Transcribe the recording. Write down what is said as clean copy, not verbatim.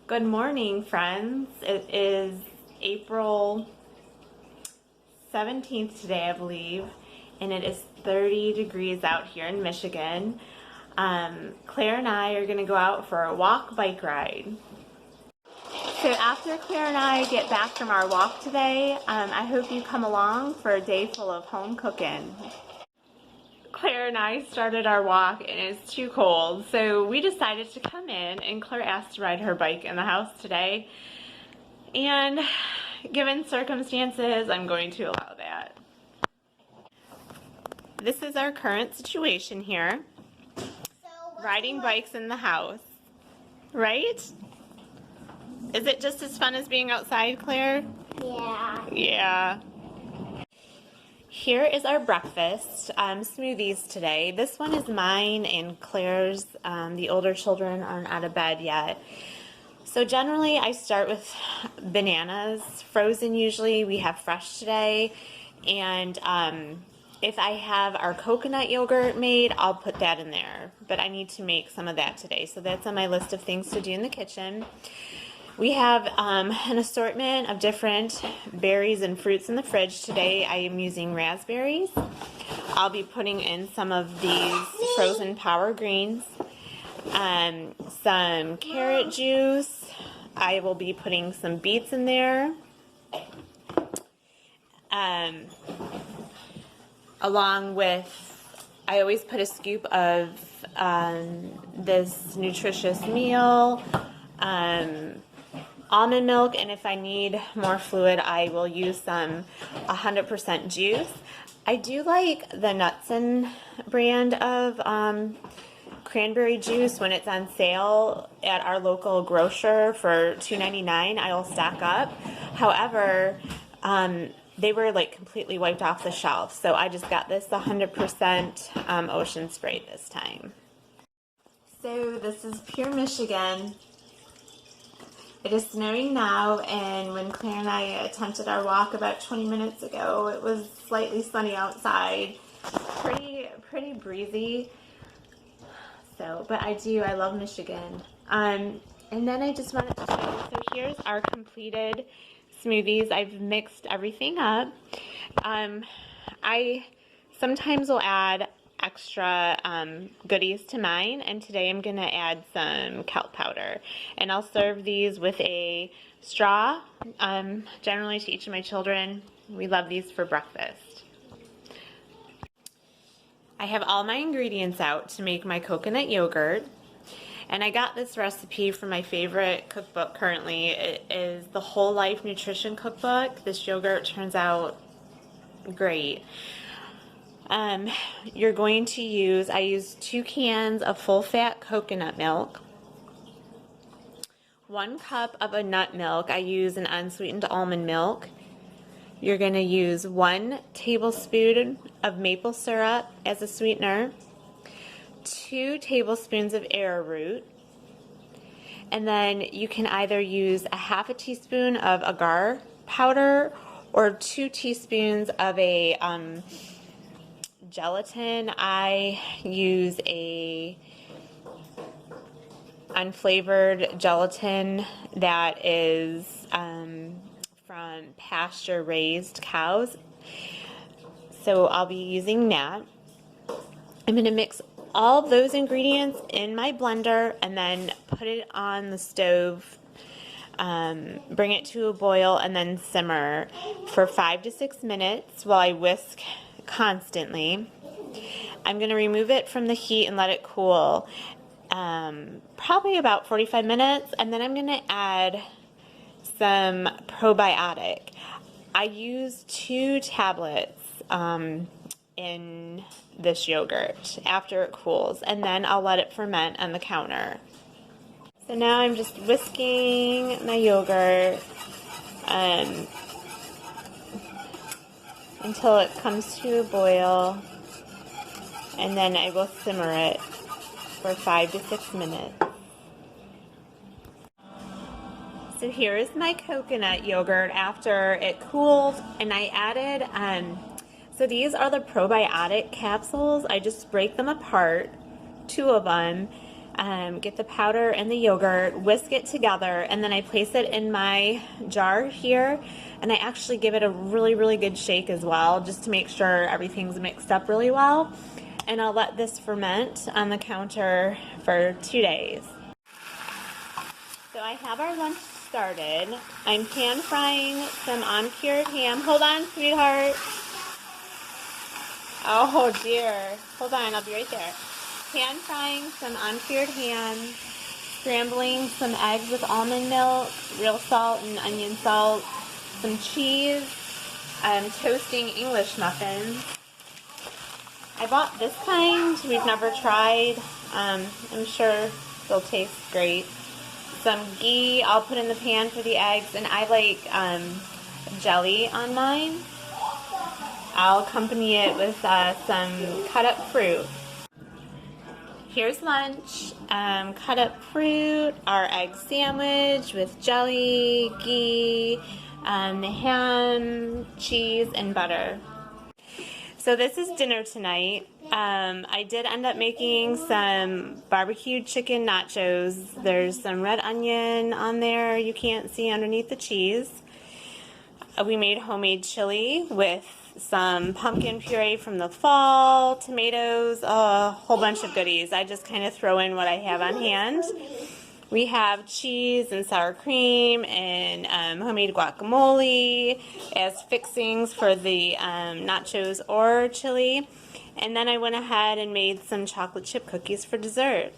Good morning, friends. It is April 17th today, I believe, and it is 30 degrees out here in Michigan. Claire and I are going to go out for a walk bike ride. So after Claire and I get back from our walk today, I hope you come along for a day full of home cooking. Claire and I started our walk and it's too cold, so we decided to come in, and Claire asked to ride her bike in the house today, and given circumstances, I'm going to allow that. This is our current situation here, riding bikes in the house, right? Is it just as fun as being outside, Claire? Yeah. Yeah. Here is our breakfast, smoothies today. This one is mine and Claire's. The older children aren't out of bed yet. So generally I start with bananas, frozen usually. We have fresh today. And if I have our coconut yogurt made, I'll put that in there. But I need to make some of that today. So that's on my list of things to do in the kitchen. We have an assortment of different berries and fruits in the fridge. Today I am using raspberries. I'll be putting in some of these frozen power greens, some carrot juice. I will be putting some beets in there, along with, I always put a scoop of this nutritious meal, almond milk, and if I need more fluid, I will use some 100% juice. I do like the Nutson brand of cranberry juice when it's on sale at our local grocer for $2.99. I'll stock up. However, they were like completely wiped off the shelf, so I just got this 100% ocean spray this time. So this is pure Michigan. It is snowing now, and when Claire and I attempted our walk about 20 minutes ago, it was slightly sunny outside, pretty breezy. So, but I love Michigan. And then I just wanted to show you, so here's our completed smoothies. I've mixed everything up. I sometimes will add extra goodies to mine, and today I'm gonna add some kelp powder, and I'll serve these with a straw, generally to each of my children. We love these for breakfast. I have all my ingredients out to make my coconut yogurt, and I got this recipe from my favorite cookbook currently. It is the Whole Life Nutrition Cookbook. This yogurt turns out great. You're going to use, I use 2 cans of full-fat coconut milk, 1 cup of a nut milk. I use an unsweetened almond milk. You're going to use 1 tablespoon of maple syrup as a sweetener, 2 tablespoons of arrowroot, and then you can either use a half a teaspoon of agar powder or 2 teaspoons of a gelatin. I use a unflavored gelatin that is from pasture raised cows, so I'll be using that. I'm going to mix all those ingredients in my blender and then put it on the stove, bring it to a boil, and then simmer for 5 to 6 minutes while I whisk constantly. I'm going to remove it from the heat and let it cool, probably about 45 minutes, and then I'm going to add some probiotic. I use 2 tablets in this yogurt after it cools, and then I'll let it ferment on the counter. So now I'm just whisking my yogurt until it comes to a boil, and then I will simmer it for 5 to 6 minutes. So here is my coconut yogurt after it cooled, and I added, so these are the probiotic capsules. I just break them apart, 2 of them, get the powder and the yogurt, whisk it together, and then I place it in my jar here, and I actually give it a really, really good shake as well, just to make sure everything's mixed up really well. And I'll let this ferment on the counter for 2 days. So I have our lunch started. I'm pan frying some uncured ham. Hold on, sweetheart. Oh dear. Hold on, I'll be right there. Pan frying some uncured ham, scrambling some eggs with almond milk, real salt and onion salt, some cheese, toasting English muffins. I bought this kind. We've never tried. I'm sure they'll taste great. Some ghee I'll put in the pan for the eggs, and I like jelly on mine. I'll accompany it with some cut up fruit. Here's lunch. Cut up fruit, our egg sandwich with jelly, ghee, the ham, cheese, and butter. So this is dinner tonight. I did end up making some barbecued chicken nachos. There's some red onion on there you can't see underneath the cheese. We made homemade chili with some pumpkin puree from the fall, tomatoes, a whole bunch of goodies. I just kind of throw in what I have on hand. We have cheese and sour cream and homemade guacamole as fixings for the nachos or chili. And then I went ahead and made some chocolate chip cookies for dessert.